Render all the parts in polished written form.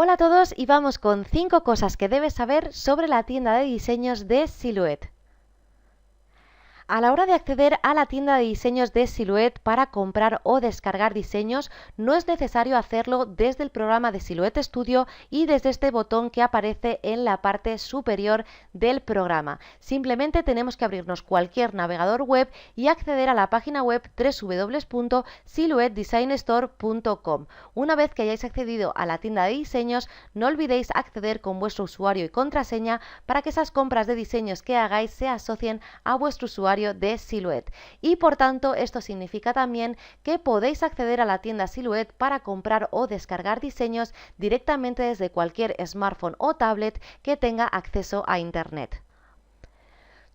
Hola a todos y vamos con 5 cosas que debes saber sobre la tienda de diseños de Silhouette. A la hora de acceder a la tienda de diseños de Silhouette para comprar o descargar diseños, no es necesario hacerlo desde el programa de Silhouette Studio y desde este botón que aparece en la parte superior del programa. Simplemente tenemos que abrirnos cualquier navegador web y acceder a la página web www.silhouettedesignstore.com. Una vez que hayáis accedido a la tienda de diseños, no olvidéis acceder con vuestro usuario y contraseña para que esas compras de diseños que hagáis se asocien a vuestro usuario de Silhouette, y por tanto esto significa también que podéis acceder a la tienda Silhouette para comprar o descargar diseños directamente desde cualquier smartphone o tablet que tenga acceso a internet.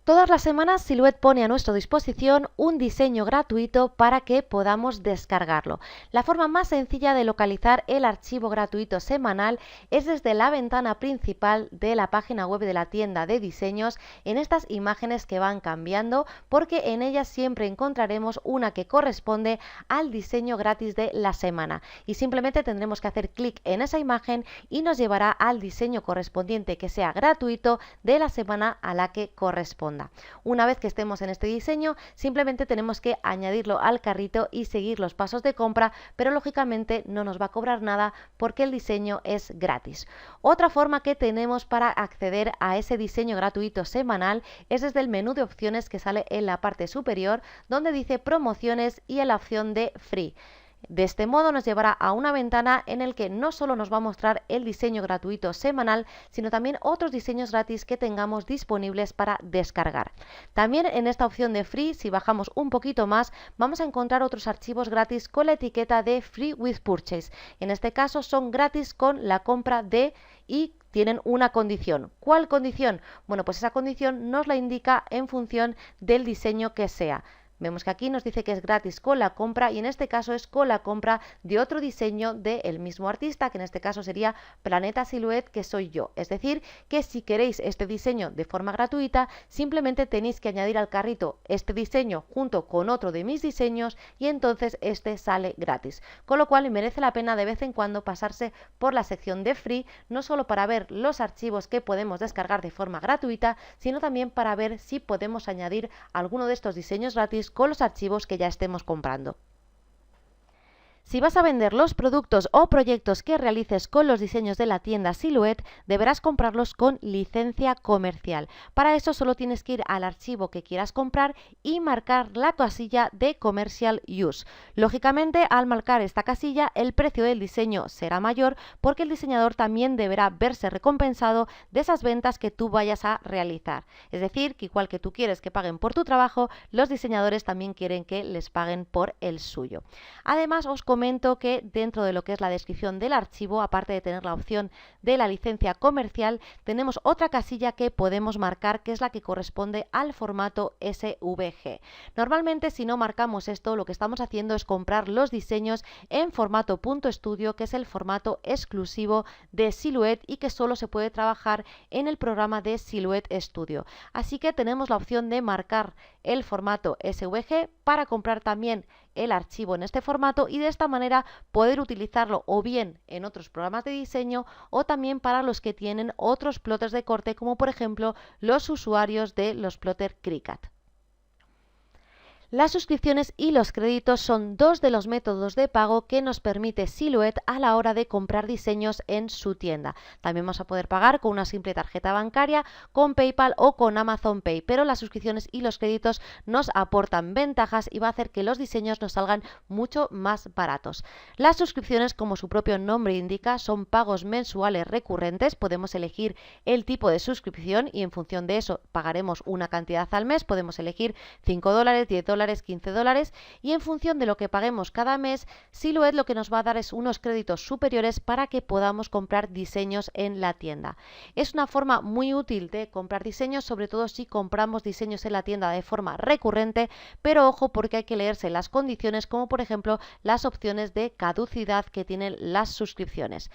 Todas las semanas Silhouette pone a nuestra disposición un diseño gratuito para que podamos descargarlo. La forma más sencilla de localizar el archivo gratuito semanal es desde la ventana principal de la página web de la tienda de diseños, en estas imágenes que van cambiando, porque en ellas siempre encontraremos una que corresponde al diseño gratis de la semana y simplemente tendremos que hacer clic en esa imagen y nos llevará al diseño correspondiente que sea gratuito de la semana a la que corresponda. Una vez que estemos en este diseño, simplemente tenemos que añadirlo al carrito y seguir los pasos de compra, pero lógicamente no nos va a cobrar nada porque el diseño es gratis. Otra forma que tenemos para acceder a ese diseño gratuito semanal es desde el menú de opciones que sale en la parte superior, donde dice promociones y en la opción de free. De este modo nos llevará a una ventana en el que no solo nos va a mostrar el diseño gratuito semanal, sino también otros diseños gratis que tengamos disponibles para descargar. También en esta opción de free, si bajamos un poquito más, vamos a encontrar otros archivos gratis con la etiqueta de free with purchase. En este caso son gratis con la compra de y tienen una condición. ¿Cuál condición? Bueno, pues esa condición nos la indica en función del diseño que sea. Vemos que aquí nos dice que es gratis con la compra y en este caso es con la compra de otro diseño del mismo artista, que en este caso sería Planeta Silhouette, que soy yo. Es decir, que si queréis este diseño de forma gratuita, simplemente tenéis que añadir al carrito este diseño junto con otro de mis diseños y entonces este sale gratis. Con lo cual merece la pena de vez en cuando pasarse por la sección de free, no solo para ver los archivos que podemos descargar de forma gratuita, sino también para ver si podemos añadir alguno de estos diseños gratis con los archivos que ya estemos comprando. Si vas a vender los productos o proyectos que realices con los diseños de la tienda Silhouette, deberás comprarlos con licencia comercial. Para eso solo tienes que ir al archivo que quieras comprar y marcar la casilla de Commercial Use. Lógicamente, al marcar esta casilla, el precio del diseño será mayor porque el diseñador también deberá verse recompensado de esas ventas que tú vayas a realizar. Es decir, que igual que tú quieres que paguen por tu trabajo, los diseñadores también quieren que les paguen por el suyo. Además, os comento que dentro de lo que es la descripción del archivo, aparte de tener la opción de la licencia comercial, tenemos otra casilla que podemos marcar, que es la que corresponde al formato SVG. Normalmente, si no marcamos esto, lo que estamos haciendo es comprar los diseños en formato .studio, que es el formato exclusivo de Silhouette y que solo se puede trabajar en el programa de Silhouette Studio. Así que tenemos la opción de marcar el formato SVG para comprar también el archivo en este formato y de esta manera poder utilizarlo o bien en otros programas de diseño o también para los que tienen otros plotters de corte, como por ejemplo los usuarios de los plotter Cricut. Las suscripciones y los créditos son dos de los métodos de pago que nos permite Silhouette a la hora de comprar diseños en su tienda. También vamos a poder pagar con una simple tarjeta bancaria, con PayPal o con Amazon Pay, pero las suscripciones y los créditos nos aportan ventajas y va a hacer que los diseños nos salgan mucho más baratos. Las suscripciones, como su propio nombre indica, son pagos mensuales recurrentes. Podemos elegir el tipo de suscripción y en función de eso pagaremos una cantidad al mes. Podemos elegir $5, $10, $15 y en función de lo que paguemos cada mes, Silhouette lo que nos va a dar es unos créditos superiores para que podamos comprar diseños en la tienda. Es una forma muy útil de comprar diseños, sobre todo si compramos diseños en la tienda de forma recurrente, pero ojo porque hay que leerse las condiciones, como por ejemplo las opciones de caducidad que tienen las suscripciones.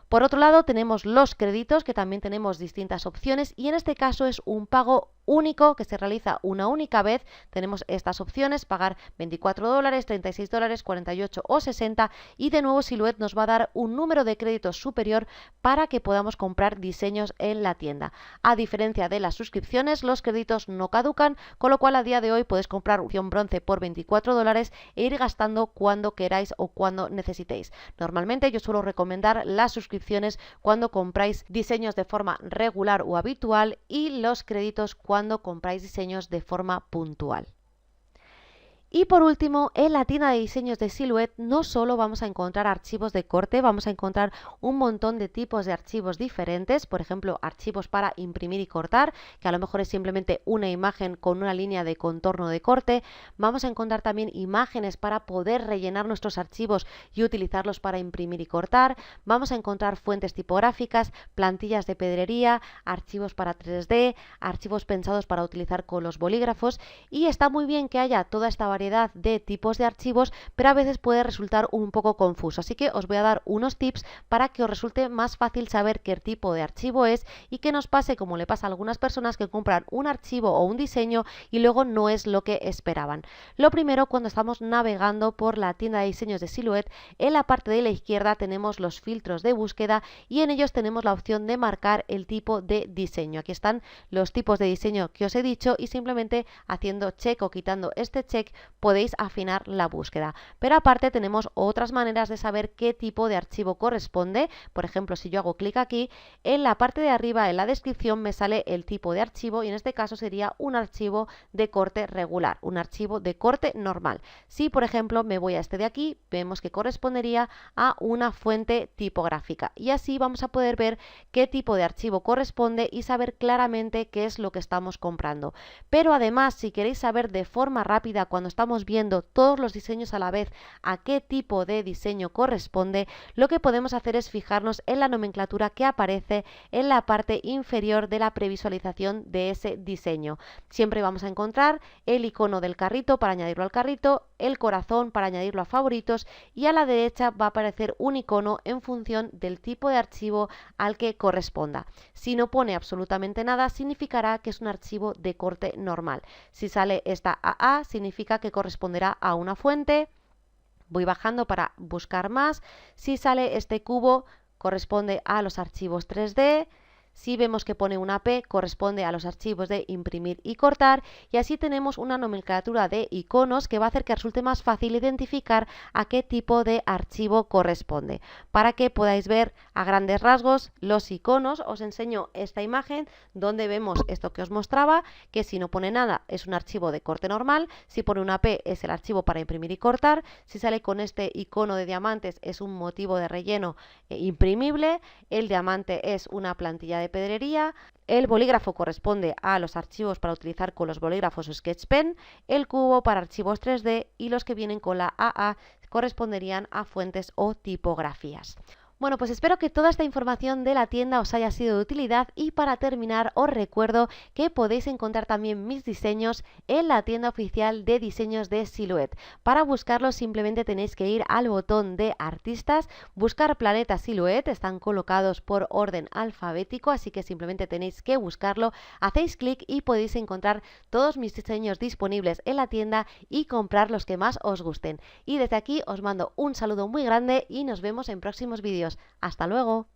Por otro lado, tenemos los créditos, que también tenemos distintas opciones y en este caso es un pago único que se realiza una única vez. Tenemos estas opciones, pagar $24, $36, 48 o 60, y de nuevo Silhouette nos va a dar un número de créditos superior para que podamos comprar diseños en la tienda. A diferencia de las suscripciones, los créditos no caducan, con lo cual a día de hoy podéis comprar opción bronce por $24 e ir gastando cuando queráis o cuando necesitéis. Normalmente yo suelo recomendar las suscripciones cuando compráis diseños de forma regular o habitual, y los créditos cuando compráis diseños de forma puntual. Y por último, en la tienda de diseños de Silhouette no solo vamos a encontrar archivos de corte, vamos a encontrar un montón de tipos de archivos diferentes, por ejemplo, archivos para imprimir y cortar, que a lo mejor es simplemente una imagen con una línea de contorno de corte. Vamos a encontrar también imágenes para poder rellenar nuestros archivos y utilizarlos para imprimir y cortar. Vamos a encontrar fuentes tipográficas, plantillas de pedrería, archivos para 3D, archivos pensados para utilizar con los bolígrafos, y está muy bien que haya toda esta variedad de tipos de archivos, pero a veces puede resultar un poco confuso, así que os voy a dar unos tips para que os resulte más fácil saber qué tipo de archivo es y que nos pase como le pasa a algunas personas que compran un archivo o un diseño y luego no es lo que esperaban. Lo primero, cuando estamos navegando por la tienda de diseños de Silhouette, en la parte de la izquierda tenemos los filtros de búsqueda y en ellos tenemos la opción de marcar el tipo de diseño. Aquí están los tipos de diseño que os he dicho, y simplemente haciendo check o quitando este check podéis afinar la búsqueda. Pero aparte tenemos otras maneras de saber qué tipo de archivo corresponde. Por ejemplo, si yo hago clic aquí, en la parte de arriba en la descripción me sale el tipo de archivo, y en este caso sería un archivo de corte regular, un archivo de corte normal. Si por ejemplo me voy a este de aquí, vemos que correspondería a una fuente tipográfica, y así vamos a poder ver qué tipo de archivo corresponde y saber claramente qué es lo que estamos comprando. Pero además, si queréis saber de forma rápida, cuando estamos viendo todos los diseños a la vez, a qué tipo de diseño corresponde, lo que podemos hacer es fijarnos en la nomenclatura que aparece en la parte inferior de la previsualización de ese diseño. Siempre vamos a encontrar el icono del carrito para añadirlo al carrito, el corazón para añadirlo a favoritos, y a la derecha va a aparecer un icono en función del tipo de archivo al que corresponda. Si no pone absolutamente nada, significará que es un archivo de corte normal. Si sale esta AA, significa que corresponderá a una fuente. Voy bajando para buscar más. Si sale este cubo, corresponde a los archivos 3D. Si vemos que pone una P, corresponde a los archivos de imprimir y cortar, y así tenemos una nomenclatura de iconos que va a hacer que resulte más fácil identificar a qué tipo de archivo corresponde. Para que podáis ver a grandes rasgos los iconos, os enseño esta imagen donde vemos esto que os mostraba, que si no pone nada es un archivo de corte normal, si pone una P es el archivo para imprimir y cortar, si sale con este icono de diamantes es un motivo de relleno imprimible, el diamante es una plantilla de pedrería, el bolígrafo corresponde a los archivos para utilizar con los bolígrafos o Sketch Pen, el cubo para archivos 3D, y los que vienen con la AA corresponderían a fuentes o tipografías. Bueno, pues espero que toda esta información de la tienda os haya sido de utilidad, y para terminar os recuerdo que podéis encontrar también mis diseños en la tienda oficial de diseños de Silhouette. Para buscarlos simplemente tenéis que ir al botón de artistas, buscar Planeta Silhouette, están colocados por orden alfabético, así que simplemente tenéis que buscarlo, hacéis clic y podéis encontrar todos mis diseños disponibles en la tienda y comprar los que más os gusten. Y desde aquí os mando un saludo muy grande y nos vemos en próximos vídeos. ¡Hasta luego!